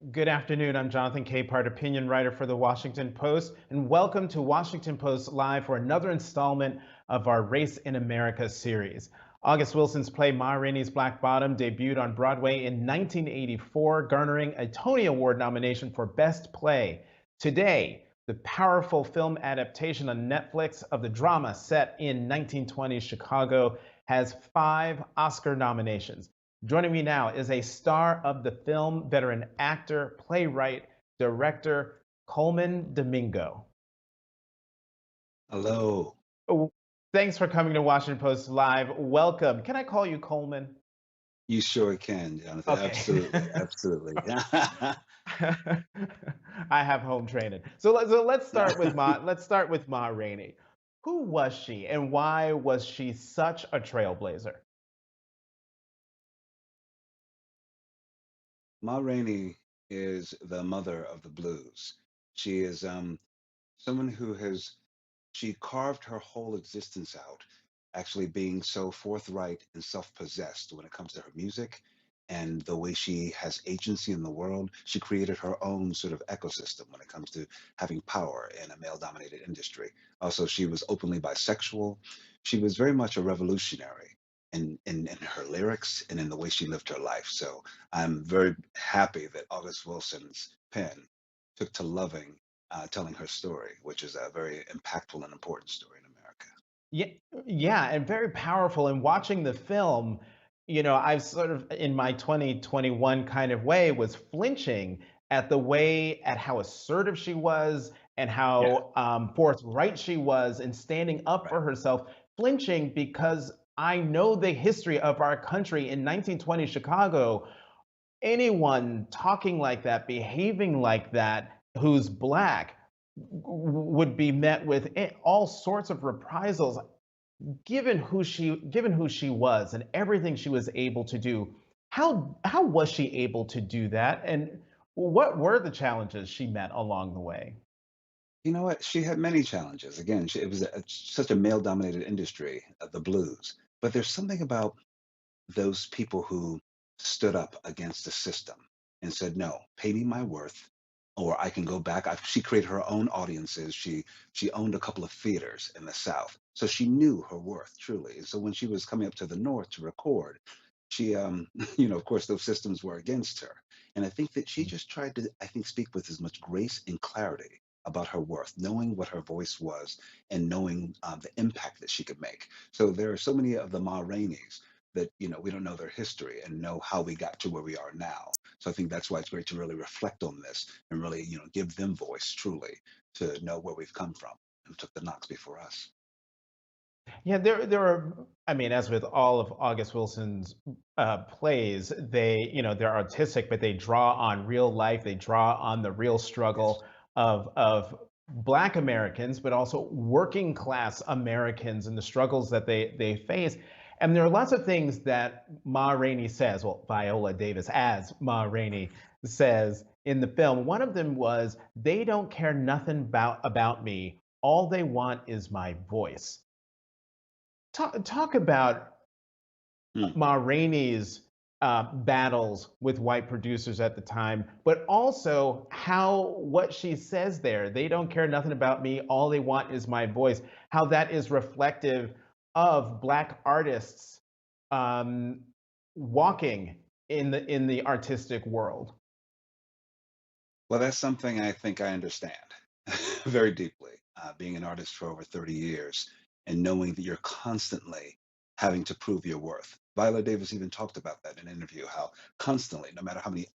Good afternoon. I'm Jonathan Capehart, opinion writer for the Washington Post, and welcome to Washington Post Live for another installment of our Race in America series. August Wilson's play Ma Rainey's Black Bottom debuted on Broadway in 1984, garnering a Tony Award nomination for Best Play. Today, the powerful film adaptation on Netflix of the drama set in 1920s Chicago has 5 Oscar nominations. Joining me now is a star of the film, veteran actor, playwright, director, Colman Domingo. Hello. Oh, thanks for coming to Washington Post Live. Welcome. Can I call you Coleman? You sure can, Jonathan. Okay. Absolutely. Absolutely. I have home training. So let's start with Ma Rainey. Who was she and why was she such a trailblazer? Ma Rainey is the mother of the blues. She is someone who has she carved her whole existence out, actually being so forthright and self-possessed when it comes to her music and the way she has agency in the world. She created her own sort of ecosystem when it comes to having power in a male-dominated industry. Also, she was openly bisexual. She was very much a revolutionary in her lyrics and in the way she lived her life. So I'm very happy that August Wilson's pen took to loving telling her story, which is a very impactful and important story in America. Yeah, yeah, and very powerful. And watching the film, I've sort of in my 2021 kind of way was flinching at how assertive she was and Yeah, how forthright she was in standing up right. for herself. Flinching because I know the history of our country in 1920 Chicago. Anyone talking like that, behaving like that, who's black, would be met with all sorts of reprisals given who she was and everything she was able to do. How was she able to do that, and what were the challenges she met along the way? You know what? She had many challenges. Again, it was such a male-dominated industry, the blues. But there's something about those people who stood up against the system and said, "No, pay me my worth, or I can go back." She created her own audiences. She owned a couple of theaters in the South, so she knew her worth truly. And so when she was coming up to the North to record, she, of course, those systems were against her. And I think that she just tried to, I think, speak with as much grace and clarity about her worth, knowing what her voice was and knowing the impact that she could make. So there are so many of the Ma Rainey's that we don't know their history and know how we got to where we are now. So I think that's why it's great to really reflect on this and really give them voice truly to know where we've come from and took the knocks before us. Yeah, there are. I mean, as with all of August Wilson's plays, they're artistic, but they draw on real life. They draw on the real Yes. struggle of Black Americans, but also working class Americans and the struggles that they face. And there are lots of things that Ma Rainey says. Well, Viola Davis as Ma Rainey says in the film. One of them was, "They don't care nothing about me. All they want is my voice." Talk about Hmm. Ma Rainey's battles with white producers at the time, but also how what she says there, "They don't care nothing about me, all they want is my voice," how that is reflective of Black artists um, walking in the artistic world. Well, that's something I think I understand very deeply. Being an artist for over 30 years and knowing that you're constantly having to prove your worth. Viola Davis even talked about that in an interview, how constantly, no matter how many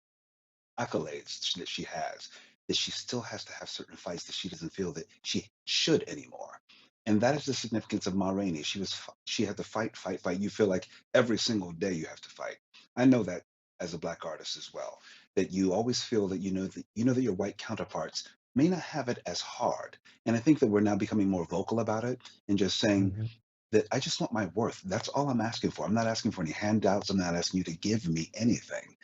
accolades that she has, that she still has to have certain fights that she doesn't feel that she should anymore. And that is the significance of Ma Rainey. She had to fight, fight, fight. You feel like every single day you have to fight. I know that as a black artist as well, that you always feel that you know that your white counterparts may not have it as hard. And I think that we're now becoming more vocal about it and just saying Mhm. that I just want my worth. That's all I'm asking for. I'm not asking for any handouts. I'm not asking you to give me anything.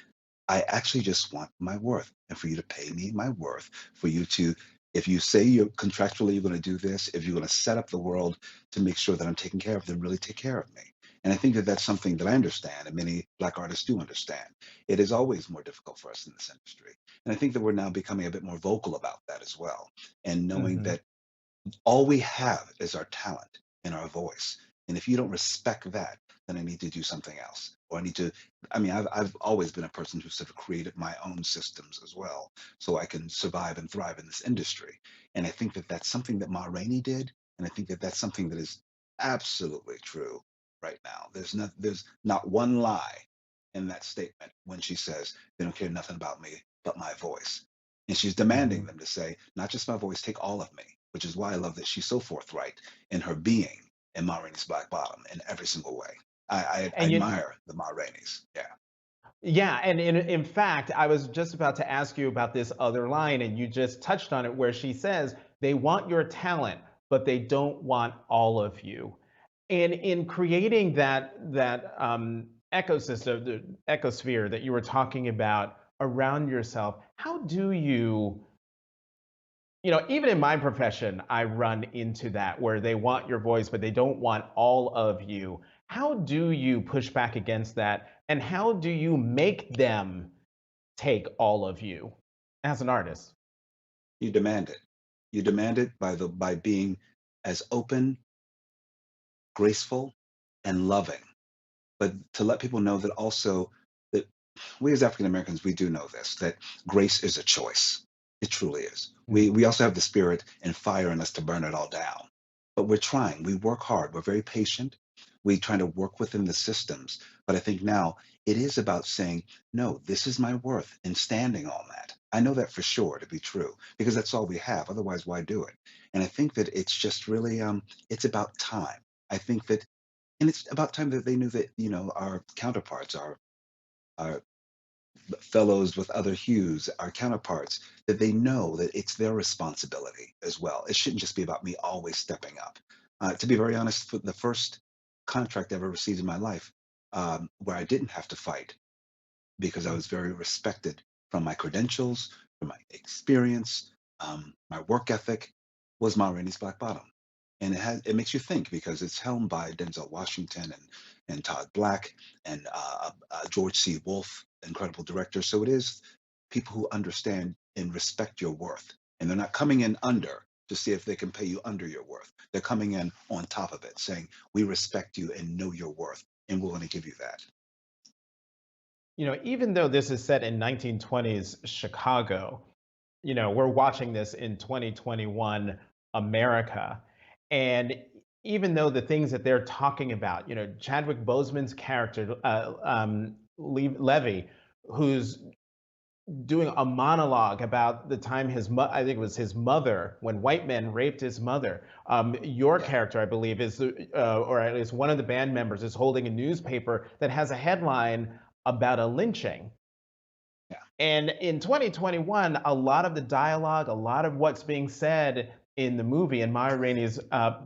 I actually just want my worth and for you to pay me my worth, for you to, if you say you're contractually you're going to do this, if you're going to set up the world to make sure that I'm taken care of, then really take care of me. And I think that that's something that I understand, and many Black artists do understand. It is always more difficult for us in this industry. And I think that we're now becoming a bit more vocal about that as well, and knowing Hmm. that all we have is our talent and our voice. And if you don't respect that, then I need to do something else. Or I need to, I mean, I've always been a person who sort of created my own systems as well, so I can survive and thrive in this industry. And I think that that's something that Ma Rainey did. And I think that that's something that is absolutely true right now. There's not one lie in that statement when she says they don't care nothing about me but my voice. And she's demanding Hmm. them to say, not just my voice, take all of me, which is why I love that she's so forthright in her being in Ma Rainey's Black Bottom in every single way. I And you, admire the Ma Rainey's. Yeah. yeah, and in fact, I was just about to ask you about this other line, and you just touched on it, where she says they want your talent, but they don't want all of you. And in creating that ecosystem, the ecosphere that you were talking about around yourself, how do you, even in my profession, I run into that where they want your voice, but they don't want all of you. How do you push back against that? And how do you make them take all of you as an artist? You demand it. You demand it by being as open, graceful, and loving. But to let people know that also that we as African Americans, we do know this, that grace is a choice. It truly is. We Mhm. also have the spirit and fire in us to burn it all down. But we're trying. We work hard. We're very patient. We try to work within the systems. But I think now it is about saying, no, this is my worth and standing on that. I know that for sure to be true because that's all we have. Otherwise, why do it? And I think that it's just really it's about time. I think that and it's about time that they knew that, our counterparts, our fellows with other hues, our counterparts, that they know that it's their responsibility as well. It shouldn't just be about me always stepping up. To be very honest, for the first contract I ever received in my life, where I didn't have to fight because I was very respected from my credentials, from my experience, my work ethic, was Ma Rainey's Black Bottom. And it makes you think because it's helmed by Denzel Washington and Todd Black and George C. Wolfe, incredible director. So it is people who understand and respect your worth. And they're not coming in under to see if they can pay you under your worth. They're coming in on top of it, saying, we respect you and know your worth, and we're going to give you that. Even though this is set in 1920s Chicago, we're watching this in 2021 America. And even though the things that they're talking about, Chadwick Boseman's character, Levy, who's doing a monologue about the time I think it was his mother, when white men raped his mother. Your Yeah. character, I believe, or at least one of the band members, is holding a newspaper that has a headline about a lynching. Yeah. And in 2021, a lot of the dialogue, a lot of what's being said in the movie, in Ma Rainey's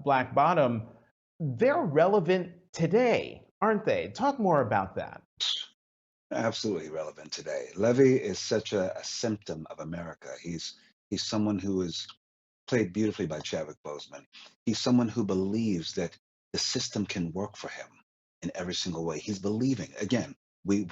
Black Bottom, they're relevant today, aren't they? Talk more about that. Absolutely relevant today. Levy is such a symptom of America. He's someone who is played beautifully by Chadwick Boseman. He's someone who believes that the system can work for him in every single way. He's believing. Again, we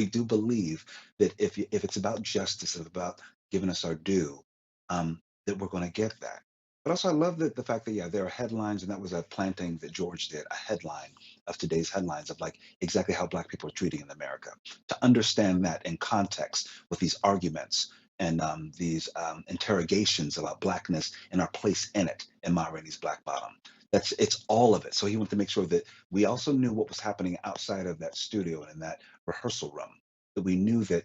do believe that if it's about justice, if it's about giving us our due, that we're going to get that. But also, I love the fact that, yeah, there are headlines, and that was a planting that George did, a headline of today's headlines of like exactly how Black people are treating in America. To understand that in context with these arguments and these interrogations about Blackness and our place in it in Ma Rainey's Black Bottom. It's all of it. So he wanted to make sure that we also knew what was happening outside of that studio and in that rehearsal room, that we knew that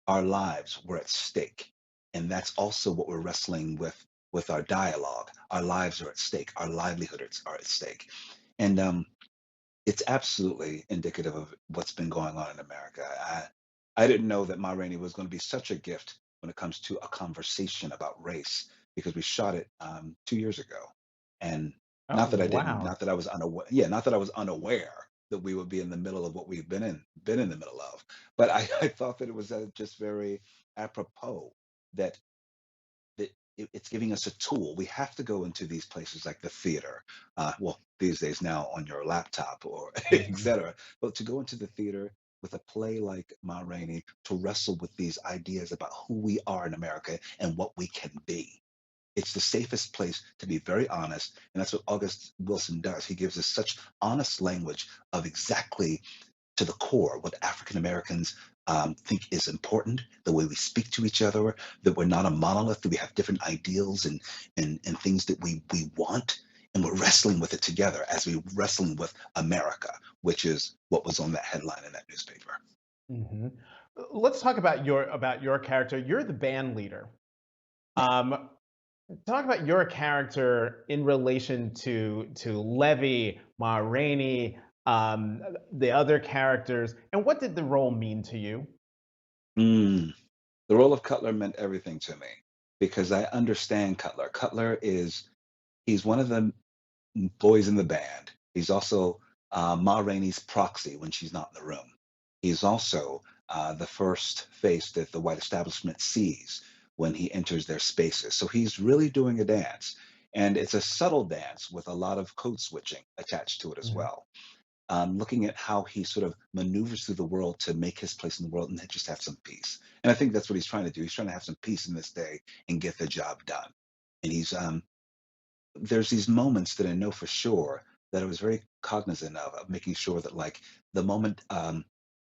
our lives were at stake. And that's also what we're wrestling with our dialogue. Our lives are at stake. Our livelihoods are at stake. And it's absolutely indicative of what's been going on in America. I didn't know that Ma Rainey was going to be such a gift when it comes to a conversation about race because we shot it 2 years ago, and Oh, wow. not that I was unaware, yeah, not that I was unaware that we would be in the middle of what we've been in the middle of, but I, I thought that it was just very apropos that that it's giving us a tool. We have to go into these places like the theater, well, these days now on your laptop or et Mhm. cetera, but to go into the theater with a play like Ma Rainey to wrestle with these ideas about who we are in America and what we can be. It's the safest place to be very honest. And that's what August Wilson does. He gives us such honest language of exactly to the core what African Americans think is important, the way we speak to each other, that we're not a monolith, that we have different ideals and things that we want. And we're wrestling with it together as we wrestling with America, which is what was on that headline in that newspaper. Mhm. Let's talk about your character. You're the band leader. Yeah. Um, Talk about your character in relation to Levy, Ma Rainey, the other characters, and what did the role mean to you? Mm. The role of Cutler meant everything to me because I understand Cutler. He's one of the boys in the band. He's also Ma Rainey's proxy when she's not in the room. He's also the first face that the white establishment sees when he enters their spaces. So he's really doing a dance. And it's a subtle dance with a lot of code switching attached to it as Mhm. well. Looking at how he sort of maneuvers through the world to make his place in the world and just have some peace. And I think that's what he's trying to do. He's trying to have some peace in this day and get the job done. And there's these moments that I know for sure that I was very cognizant of making sure that like the moment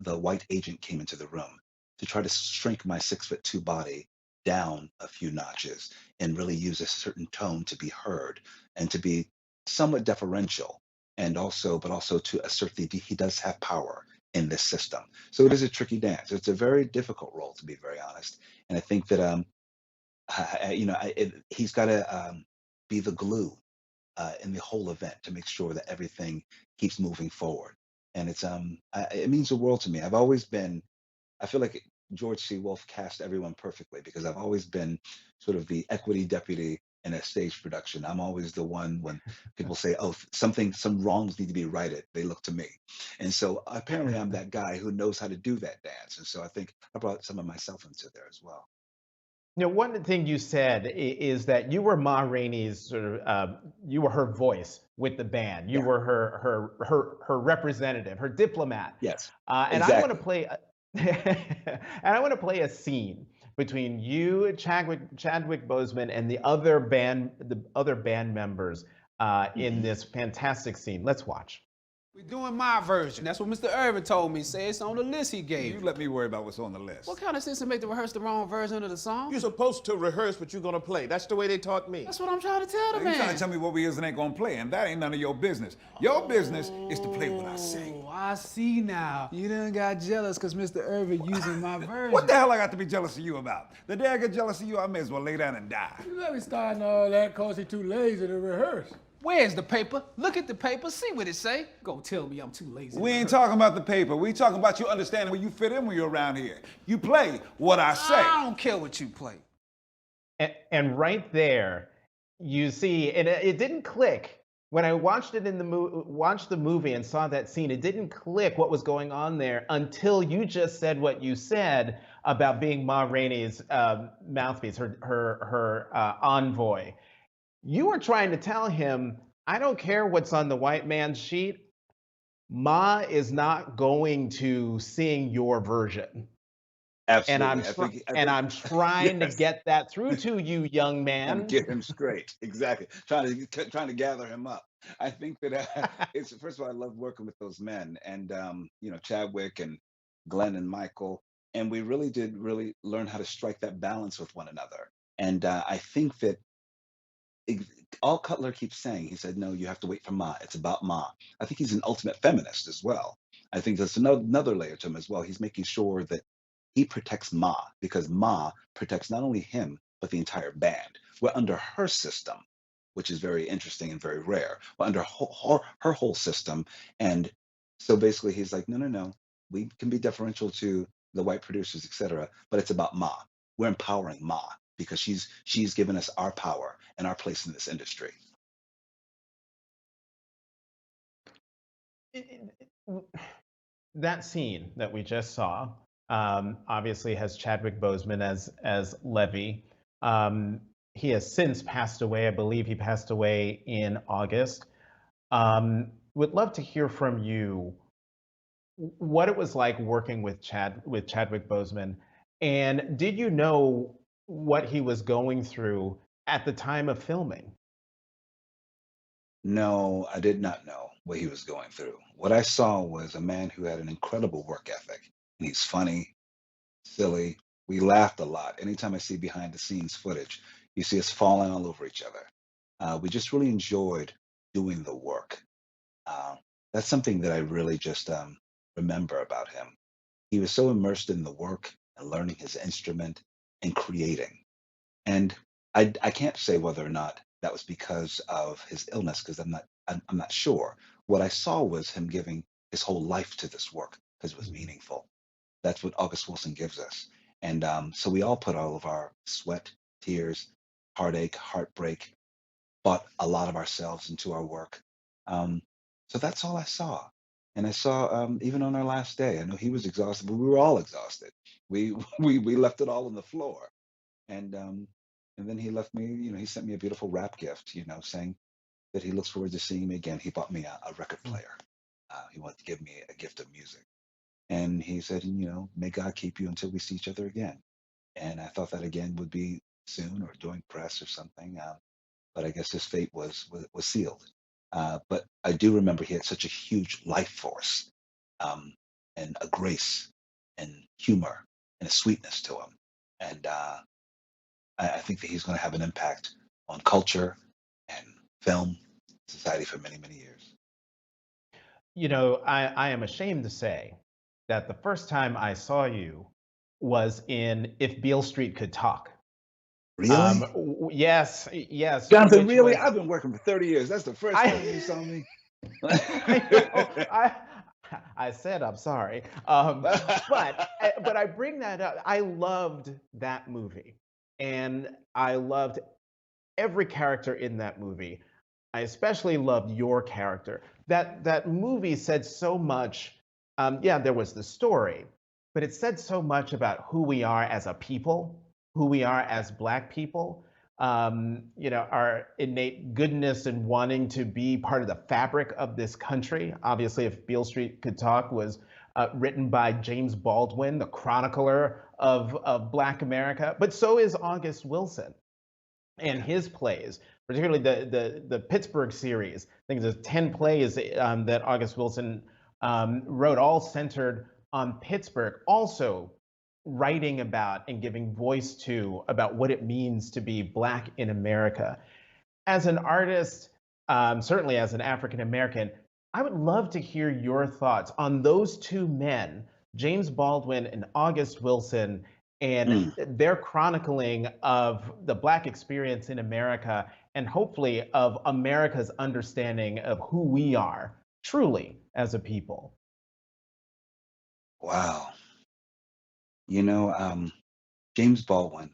the white agent came into the room to try to shrink my 6'2" body down a few notches and really use a certain tone to be heard and to be somewhat deferential and also but also to assert that he does have power in this system. So it is a tricky dance. It's a very difficult role to be very honest. And I think that he's got to be the glue in the whole event to make sure that everything keeps moving forward. And it means the world to me. I feel like George C. Wolfe cast everyone perfectly because I've always been sort of the equity deputy in a stage production. I'm always the one when people say, "Oh, some wrongs need to be righted." They look to me, and so apparently I'm that guy who knows how to do that dance. And so I think I brought some of myself into there as well. One thing you said is that you were Ma Rainey's you were her voice with the band. You Yeah. were her representative, her diplomat. Yes. And I want to Exactly. play, and I want to play a scene between you, Chadwick Boseman, and the other band members in Mhm. this fantastic scene. Let's watch. We're doing my version. That's what Mr. Irvin told me. Say it's on the list he gave. You let me worry about what's on the list. What kind of sense to make the rehearse the wrong version of the song? You're supposed to rehearse what you're gonna play. That's the way they taught me. That's what I'm trying to tell the You man. trying to tell me what we is and ain't gonna play, and that ain't none of your business. Your business is to play what I say. Oh, I see now. You done got jealous because Mr. Irvin using my version. What the hell I got to be jealous of you about? The day I get jealous of you, I may as well lay down and die. You let me start all that cause he too lazy to rehearse. Where's the paper? Look at the paper, see what it say. Go tell me I'm too lazy. We ain't talking about the paper. We talking about you understanding where you fit in when you're around here. You play what I say. I don't care what you play. And right there, you see, and it didn't click when I watched it in the watched the movie and saw that scene. It didn't click what was going on there until you just said what you said about being Ma Rainey's mouthpiece, her envoy. You were trying to tell him, I don't care what's on the white man's sheet. Ma is not going to sing your version. And Absolutely. I'm trying to Yes. get that through to you, young And man. get him straight. Exactly. Trying to gather him up. I think that it's first of all, I love working with those men and Chadwick and Glenn and Michael, and we really did really learn how to strike that balance with one another. And I think that ex- all Cutler keeps saying, he said, no, you have to wait for Ma. It's about Ma. I think he's an ultimate feminist as well. I think there's another layer to him as well. He's making sure that he protects Ma because Ma protects not only him, but the entire band. We're under her system, which is very interesting and very rare. We're under her whole system. And so basically he's like, no, no, no. We can be deferential to the white producers, et cetera, but it's about Ma. We're empowering Ma because she's given us our power and our place in this industry. That scene that we just saw obviously has Chadwick Boseman as Levy. Um, he has since passed away. I believe he passed away in August. Would love to hear from you what it was like working with Chadwick Boseman, and did you know what he was going through at the time of filming? No, I did not know what he was going through. What I saw was a man who had an incredible work ethic. And he's funny, silly. We laughed a lot. Anytime I see behind the scenes footage, you see us falling all over each other. We just really enjoyed doing the work. Uh, that's something that I really just remember about him. He was so immersed in the work and learning his instrument and creating. And I can't say whether or not that was because of his illness, because I'm not sure. What I saw was him giving his whole life to this work because it was meaningful. That's what August Wilson gives us. And so we all put all of our sweat, tears, heartache, heartbreak, bought a lot of ourselves into our work. Um, so that's all I saw. And I saw even on our last day, I know he was exhausted, but we were all exhausted. We we left it all on the floor. And then he left me, he sent me a beautiful rap gift, saying that he looks forward to seeing me again. He bought me a record player. He wanted to give me a gift of music. And he said, may God keep you until we see each other again. And I thought that again would be soon or during press or something. But I guess his fate was sealed. But I do remember he had such a huge life force, um, and a grace and humor and a sweetness to him. And I think that he's going to have an impact on culture and film, society for many, many years. I am ashamed to say that the first time I saw you was in If Beale Street Could Talk. Really? Yes, yes, Jonathan, which really? was I've been working for 30 years. That's the first I time you saw me. I know. I said I'm sorry, but I bring that up. I loved that movie, and I loved every character in that movie. I especially loved your character. That movie said so much. Yeah, there was the story, but it said so much about who we are as a people, who we are as Black people. Our innate goodness and wanting to be part of the fabric of this country. Obviously, If Beale Street Could Talk was written by James Baldwin, the chronicler of Black America, but so is August Wilson and his plays, particularly the Pittsburgh series. I think there's 10 plays that August Wilson wrote, all centered on Pittsburgh. Also writing about and giving voice to about what it means to be Black in America. As an artist, certainly as an African American, I would love to hear your thoughts on those two men, James Baldwin and August Wilson, and their chronicling of the Black experience in America, and hopefully of America's understanding of who we are truly as a people. Wow. James Baldwin,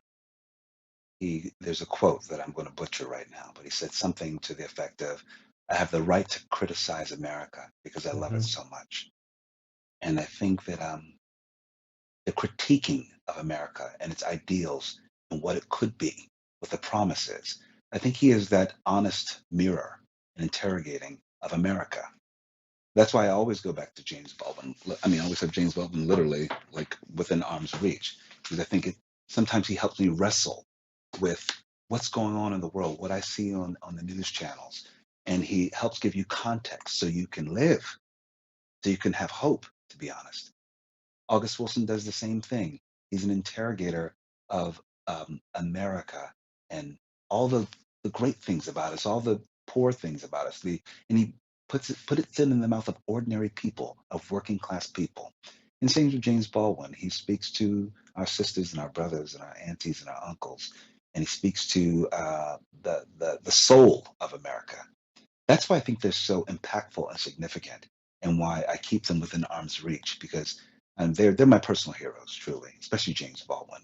there's a quote that I'm going to butcher right now, but he said something to the effect of, I have the right to criticize America because I love it so much. And I think that the critiquing of America and its ideals and what it could be, what the promise is, I think he is that honest mirror and interrogating of America. That's why I always go back to James Baldwin. I mean, I always have James Baldwin literally like within arm's reach, because I think sometimes he helps me wrestle with what's going on in the world, what I see on the news channels. And he helps give you context so you can live, so you can have hope, to be honest. August Wilson does the same thing. He's an interrogator of America and all the great things about us, all the poor things about us. And he puts it in the mouth of ordinary people, of working class people. And same with James Baldwin. He speaks to our sisters and our brothers and our aunties and our uncles, and he speaks to the soul of America. That's why I think they're so impactful and significant, and why I keep them within arm's reach, because they're my personal heroes, truly, especially James Baldwin.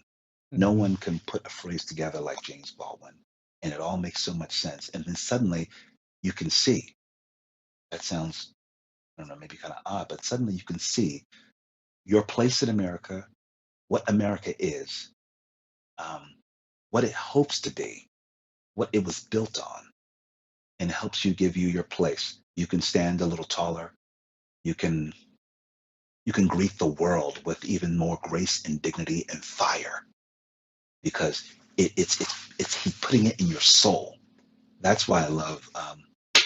No one can put a phrase together like James Baldwin, and it all makes so much sense. And then suddenly you can see, that sounds, I don't know, maybe kind of odd, but suddenly you can see your place in America, what America is, what it hopes to be, what it was built on, and helps you give you your place. You can stand a little taller. You can greet the world with even more grace and dignity and fire, because it's he putting it in your soul. That's why I love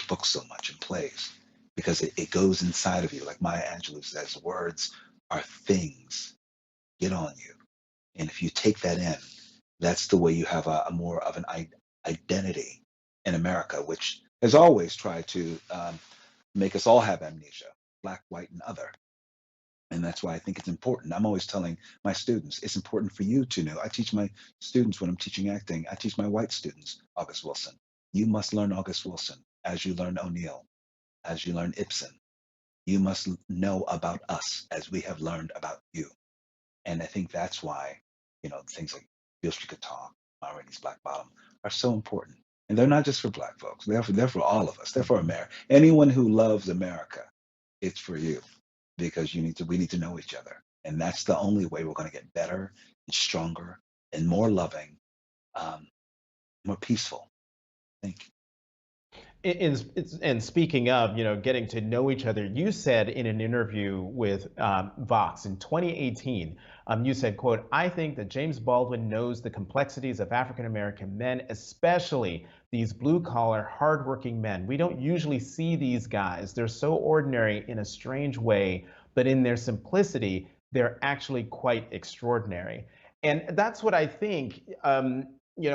books so much and plays, because it goes inside of you. Like Maya Angelou says, words are things, get on you. And if you take that in, that's the way you have a more of an identity in America, which has always tried to make us all have amnesia, black, white, and other. And that's why I think it's important. I'm always telling my students, it's important for you to know. I teach my students when I'm teaching acting, I teach my white students, August Wilson. You must learn August Wilson as you learn O'Neill, as you learn Ibsen. You must know about us as we have learned about you. And I think that's why, things like Beale Street Could Talk, Ma Rainey's Black Bottom are so important. And they're not just for black folks. They're for all of us. They're for America. Anyone who loves America, it's for you, because we need to know each other. And that's the only way we're going to get better and stronger and more loving, more peaceful. I think. And speaking of, getting to know each other, you said in an interview with Vox in 2018, you said, quote, "I think that James Baldwin knows the complexities of African-American men, especially these blue-collar, hardworking men. We don't usually see these guys. They're so ordinary in a strange way, but in their simplicity, they're actually quite extraordinary." And that's what I think,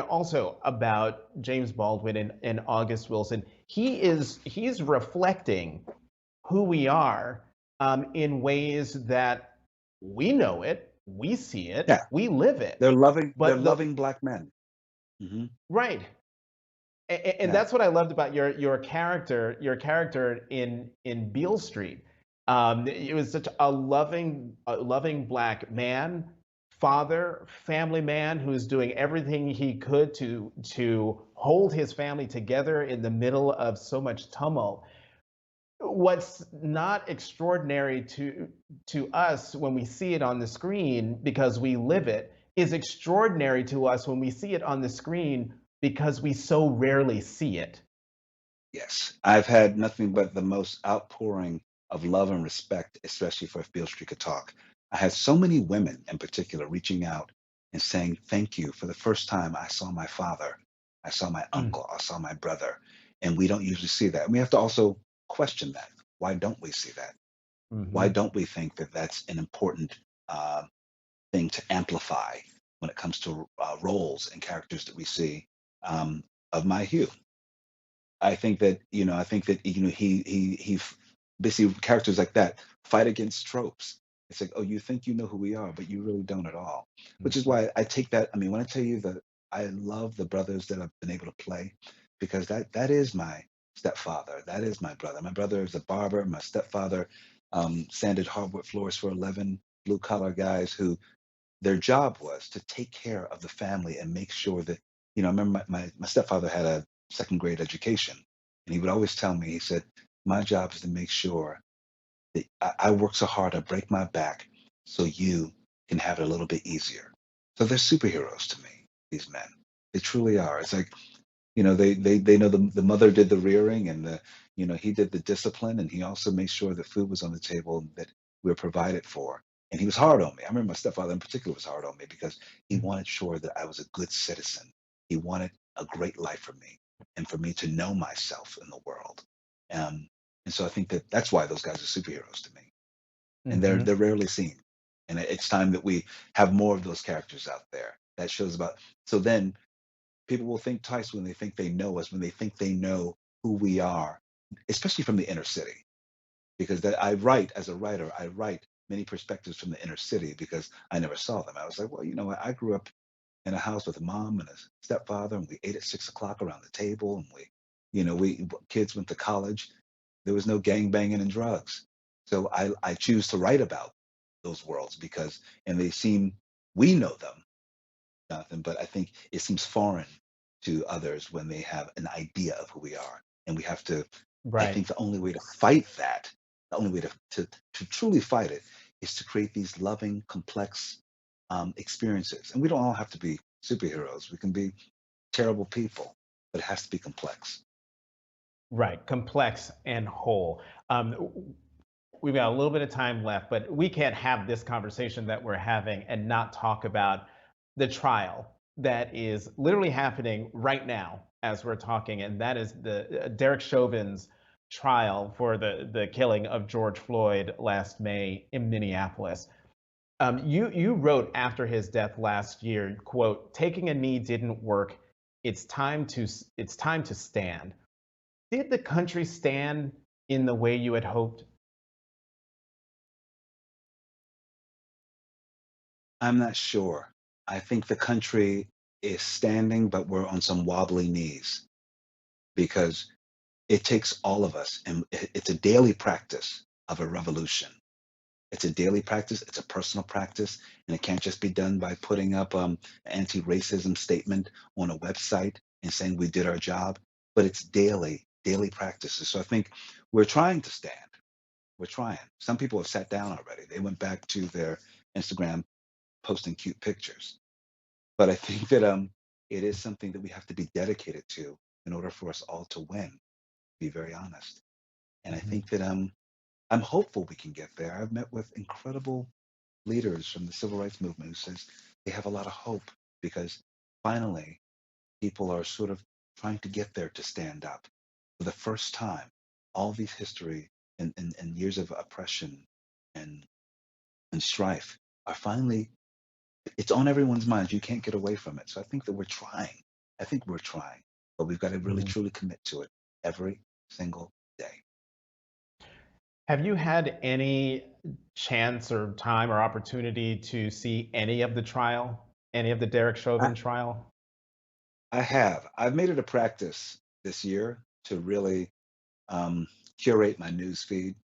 also about James Baldwin and August Wilson. He's reflecting who we are in ways that we know it, we see it, Yeah. we live it. They're loving black men. Mm-hmm. Right. And that's what I loved about your character in Beale Street. It was such a loving black man, father, family man who's doing everything he could to hold his family together in the middle of so much tumult. What's not extraordinary to us when we see it on the screen because we live it is extraordinary to us when we see it on the screen because we so rarely see it. Yes, I've had nothing but the most outpouring of love and respect, especially for If Beale Street Could Talk. I had so many women in particular reaching out and saying, "Thank you. For the first time, I saw my father, I saw my uncle, I saw my brother." And we don't usually see that. And we have to also question that. Why don't we see that? Why don't we think that that's an important thing to amplify when it comes to roles and characters that we see of my hue? I think that he basically, characters like that fight against tropes. It's like, oh, you think you know who we are, but you really don't at all. Which is why I take that. I mean, when I tell you that I love the brothers that I've been able to play, because that is my stepfather. That is my brother. My brother is a barber. My stepfather sanded hardwood floors for 11 blue collar guys who their job was to take care of the family and make sure that, I remember my stepfather had a second grade education, and he would always tell me, he said, "My job is to make sure that I work so hard, I break my back so you can have it a little bit easier." So they're superheroes to me, these men. They truly are. It's like, they know the mother did the rearing, and he did the discipline, and he also made sure that food was on the table and that we were provided for. And he was hard on me. I remember my stepfather in particular was hard on me because he wanted sure that I was a good citizen. He wanted a great life for me and for me to know myself in the world. And so I think that's why those guys are superheroes to me. And they're rarely seen. And it's time that we have more of those characters out there. That shows about. So then people will think twice when they think they know us, when they think they know who we are, especially from the inner city. Because I write, as a writer, I write many perspectives from the inner city because I never saw them. I was like, well, what? I grew up in a house with a mom and a stepfather, and we ate at 6 o'clock around the table, and we kids went to college. There was no gang banging and drugs. So I choose to write about those worlds we know them, Jonathan, but I think it seems foreign to others when they have an idea of who we are. And we have to, I think the only way to fight that, the only way to truly fight it is to create these loving, complex experiences. And we don't all have to be superheroes. We can be terrible people. but it has to be complex. Right, complex and whole. We've got a little bit of time left, but we can't have this conversation that we're having and not talk about the trial that is literally happening right now as we're talking, and that is the Derek Chauvin's trial for the killing of George Floyd last May in Minneapolis. You wrote after his death last year, quote, "Taking a knee didn't work. It's time to stand." Did the country stand in the way you had hoped? I'm not sure. I think the country is standing, but we're on some wobbly knees because it takes all of us, and it's a daily practice of a revolution. It's a daily practice, it's a personal practice, and it can't just be done by putting up an anti-racism statement on a website and saying we did our job, but it's daily practices. So I think we're trying to stand. We're trying. Some people have sat down already. They went back to their Instagram posting cute pictures. But I think that it is something that we have to be dedicated to in order for us all to win, to be very honest. And I think that I'm hopeful we can get there. I've met with incredible leaders from the civil rights movement who says they have a lot of hope because finally people are sort of trying to get there to stand up. For the first time, all these history and years of oppression and strife are finally, it's on everyone's minds. You can't get away from it. So I think that we're trying. I think we're trying, but we've got to really truly commit to it every single day. Have you had any chance or time or opportunity to see any of the trial, any of the Derek Chauvin trial? I have. I've made it a practice this year to really curate my news feed.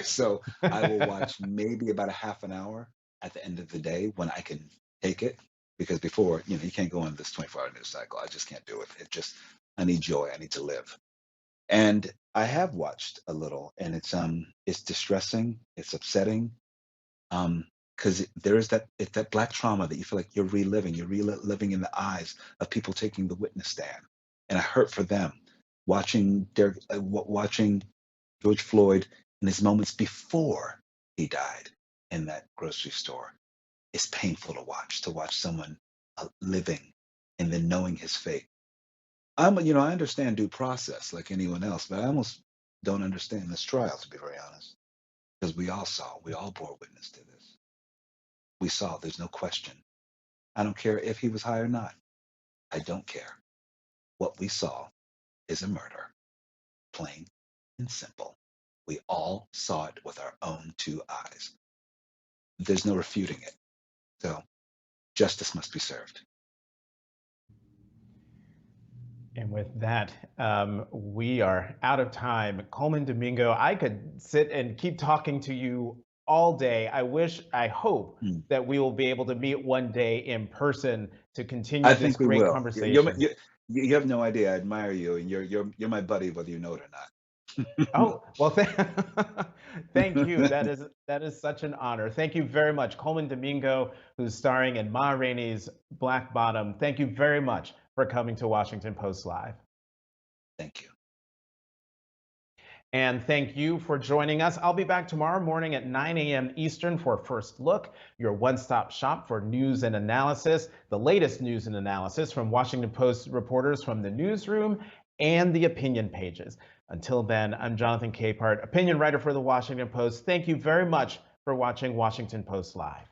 So I will watch maybe about a half an hour at the end of the day when I can take it. Because before, you can't go on this 24-hour news cycle. I just can't do it. I need joy. I need to live. And I have watched a little, and it's distressing. It's upsetting. Because there is it's that Black trauma that you feel like you're reliving. You're reliving in the eyes of people taking the witness stand, and I hurt for them. Watching watching George Floyd in his moments before he died in that grocery store, it's painful to watch someone living and then knowing his fate. I understand due process like anyone else, but I almost don't understand this trial, to be very honest, because we all bore witness to this. We saw, there's no question. I don't care if he was high or not. I don't care. What we saw is a murder, plain and simple. We all saw it with our own two eyes. There's no refuting it. So justice must be served. And with that, we are out of time. Colman Domingo, I could sit and keep talking to you all day. I hope that we will be able to meet one day in person to continue this great conversation. You have no idea. I admire you, and you're my buddy, whether you know it or not. Oh, well, thank you. That is such an honor. Thank you very much. Colman Domingo, who's starring in Ma Rainey's Black Bottom. Thank you very much for coming to Washington Post Live. Thank you. And thank you for joining us. I'll be back tomorrow morning at 9 a.m. Eastern for First Look, your one-stop shop for news and analysis, the latest news and analysis from Washington Post reporters from the newsroom and the opinion pages. Until then, I'm Jonathan Capehart, opinion writer for the Washington Post. Thank you very much for watching Washington Post Live.